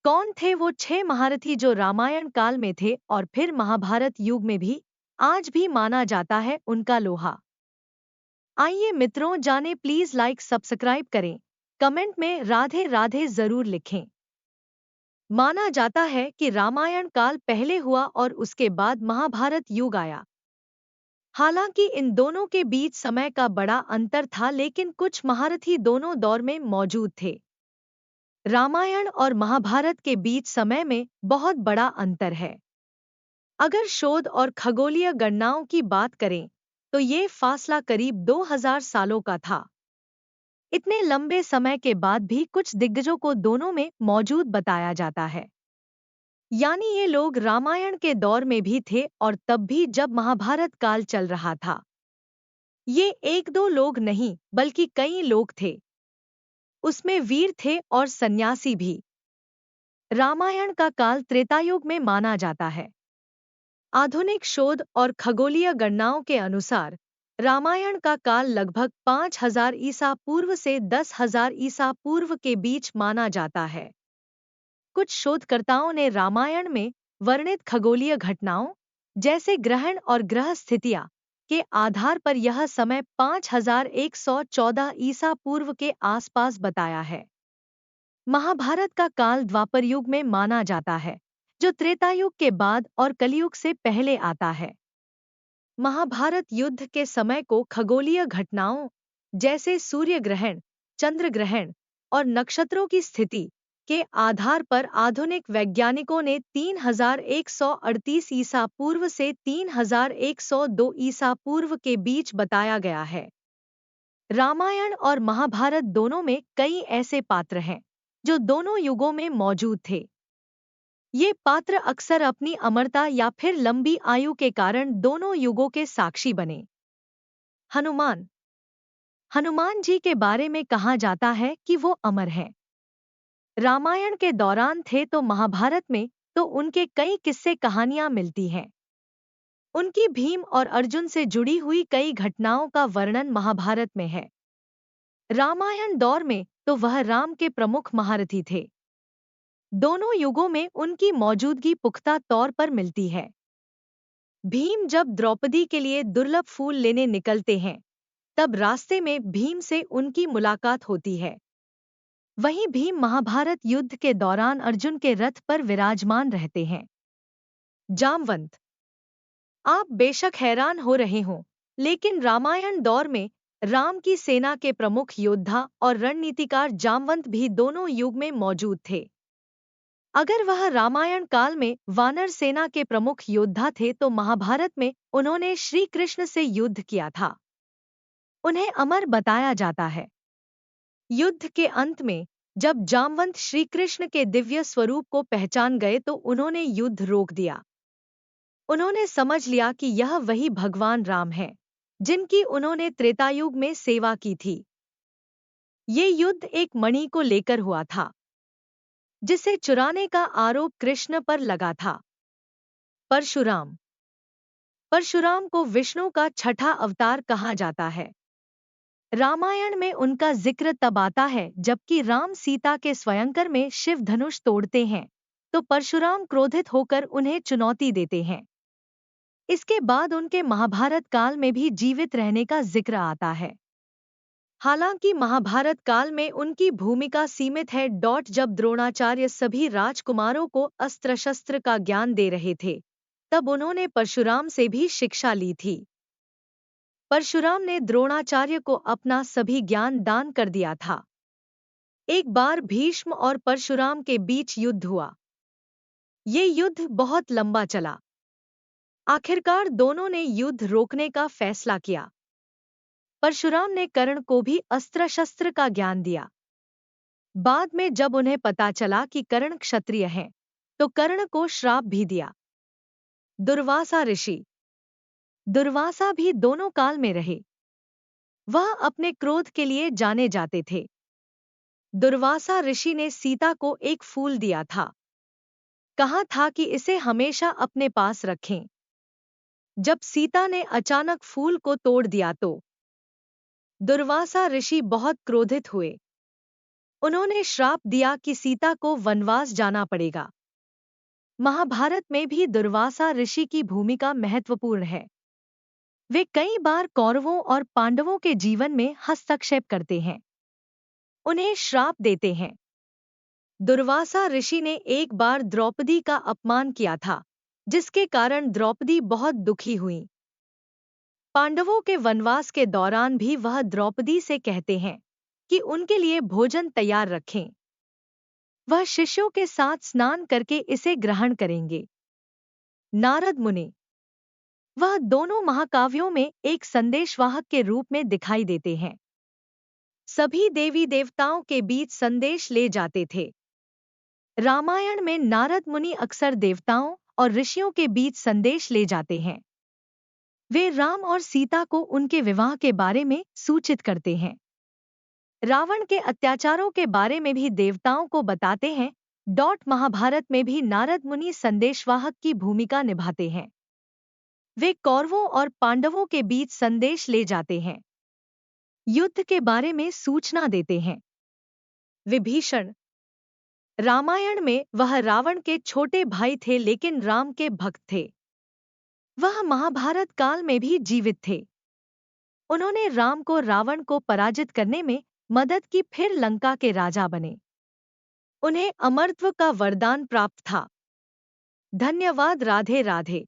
कौन थे वो 6 महारथी जो रामायण काल में थे और फिर महाभारत युग में भी आज भी माना जाता है उनका लोहा? आइए मित्रों जाने, प्लीज लाइक सब्सक्राइब करें, कमेंट में राधे राधे जरूर लिखें। माना जाता है कि रामायण काल पहले हुआ और उसके बाद महाभारत युग आया। हालांकि इन दोनों के बीच समय का बड़ा अंतर था, लेकिन कुछ महारथी दोनों दौर में मौजूद थे। रामायण और महाभारत के बीच समय में बहुत बड़ा अंतर है। अगर शोध और खगोलीय गणनाओं की बात करें तो ये फासला करीब 2000 सालों का था। इतने लंबे समय के बाद भी कुछ दिग्गजों को दोनों में मौजूद बताया जाता है। यानी ये लोग रामायण के दौर में भी थे और तब भी जब महाभारत काल चल रहा था। ये एक दो लोग नहीं बल्कि कई लोग थे। उसमें वीर थे और सन्यासी भी। रामायण का काल त्रेतायुग में माना जाता है। आधुनिक शोध और खगोलीय गणनाओं के अनुसार रामायण का काल लगभग 5000 ईसा पूर्व से 10,000 ईसा पूर्व के बीच माना जाता है। कुछ शोधकर्ताओं ने रामायण में वर्णित खगोलीय घटनाओं जैसे ग्रहण और ग्रह स्थितियां के आधार पर यह समय 5114 ईसा पूर्व के आसपास बताया है। महाभारत का काल द्वापर युग में माना जाता है, जो त्रेतायुग के बाद और कलयुग से पहले आता है। महाभारत युद्ध के समय को खगोलीय घटनाओं जैसे सूर्य ग्रहण, चंद्र ग्रहण और नक्षत्रों की स्थिति के आधार पर आधुनिक वैज्ञानिकों ने 3138 ईसा पूर्व से 3102 ईसा पूर्व के बीच बताया गया है। रामायण और महाभारत दोनों में कई ऐसे पात्र हैं जो दोनों युगों में मौजूद थे। ये पात्र अक्सर अपनी अमरता या फिर लंबी आयु के कारण दोनों युगों के साक्षी बने। हनुमान। हनुमान जी के बारे में कहा जाता है कि वो अमर हैं। रामायण के दौरान थे तो महाभारत में तो उनके कई किस्से कहानियां मिलती हैं। उनकी भीम और अर्जुन से जुड़ी हुई कई घटनाओं का वर्णन महाभारत में है। रामायण दौर में तो वह राम के प्रमुख महारथी थे। दोनों युगों में उनकी मौजूदगी पुख्ता तौर पर मिलती है। भीम जब द्रौपदी के लिए दुर्लभ फूल लेने निकलते हैं, तब रास्ते में भीम से उनकी मुलाकात होती है। वहीं भीम महाभारत युद्ध के दौरान अर्जुन के रथ पर विराजमान रहते हैं। जामवंत। आप बेशक हैरान हो रहे हों, लेकिन रामायण दौर में राम की सेना के प्रमुख योद्धा और रणनीतिकार जामवंत भी दोनों युग में मौजूद थे। अगर वह रामायण काल में वानर सेना के प्रमुख योद्धा थे तो महाभारत में उन्होंने श्री कृष्ण से युद्ध किया था। उन्हें अमर बताया जाता है। युद्ध के अंत में जब जामवंत श्री कृष्ण के दिव्य स्वरूप को पहचान गए तो उन्होंने युद्ध रोक दिया। उन्होंने समझ लिया कि यह वही भगवान राम हैं, जिनकी उन्होंने त्रेतायुग में सेवा की थी। ये युद्ध एक मणि को लेकर हुआ था, जिसे चुराने का आरोप कृष्ण पर लगा था। परशुराम। परशुराम को विष्णु का छठा अवतार कहा जाता है। रामायण में उनका जिक्र तब आता है जबकि राम सीता के स्वयंवर में शिव धनुष तोड़ते हैं, तो परशुराम क्रोधित होकर उन्हें चुनौती देते हैं। इसके बाद उनके महाभारत काल में भी जीवित रहने का जिक्र आता है। हालांकि महाभारत काल में उनकी भूमिका सीमित है। जब द्रोणाचार्य सभी राजकुमारों को अस्त्र शस्त्र का ज्ञान दे रहे थे, तब उन्होंने परशुराम से भी शिक्षा ली थी। परशुराम ने द्रोणाचार्य को अपना सभी ज्ञान दान कर दिया था। एक बार भीष्म और परशुराम के बीच युद्ध हुआ। ये युद्ध बहुत लंबा चला। आखिरकार दोनों ने युद्ध रोकने का फैसला किया। परशुराम ने कर्ण को भी अस्त्र शस्त्र का ज्ञान दिया। बाद में जब उन्हें पता चला कि कर्ण क्षत्रिय हैं, तो कर्ण को श्राप भी दिया। दुर्वासा ऋषि। दुर्वासा भी दोनों काल में रहे। वह अपने क्रोध के लिए जाने जाते थे। दुर्वासा ऋषि ने सीता को एक फूल दिया था। कहा था कि इसे हमेशा अपने पास रखें। जब सीता ने अचानक फूल को तोड़ दिया तो दुर्वासा ऋषि बहुत क्रोधित हुए। उन्होंने श्राप दिया कि सीता को वनवास जाना पड़ेगा। महाभारत में भी दुर्वासा ऋषि की भूमिका महत्वपूर्ण है। वे कई बार कौरवों और पांडवों के जीवन में हस्तक्षेप करते हैं, उन्हें श्राप देते हैं। दुर्वासा ऋषि ने एक बार द्रौपदी का अपमान किया था, जिसके कारण द्रौपदी बहुत दुखी हुई। पांडवों के वनवास के दौरान भी वह द्रौपदी से कहते हैं कि उनके लिए भोजन तैयार रखें। वह शिष्यों के साथ स्नान करके इसे ग्रहण करेंगे। नारद मुनि, वह दोनों महाकाव्यों में एक संदेशवाहक के रूप में दिखाई देते हैं। सभी देवी देवताओं के बीच संदेश ले जाते थे। रामायण में नारद मुनि अक्सर देवताओं और ऋषियों के बीच संदेश ले जाते हैं। वे राम और सीता को उनके विवाह के बारे में सूचित करते हैं। रावण के अत्याचारों के बारे में भी देवताओं को बताते हैं। महाभारत में भी नारद मुनि संदेशवाहक की भूमिका निभाते हैं। वे कौरवों और पांडवों के बीच संदेश ले जाते हैं, युद्ध के बारे में सूचना देते हैं। विभीषण, रामायण में वह रावण के छोटे भाई थे लेकिन राम के भक्त थे। वह महाभारत काल में भी जीवित थे। उन्होंने राम को रावण को पराजित करने में मदद की, फिर लंका के राजा बने। उन्हें अमरत्व का वरदान प्राप्त था। धन्यवाद। राधे राधे।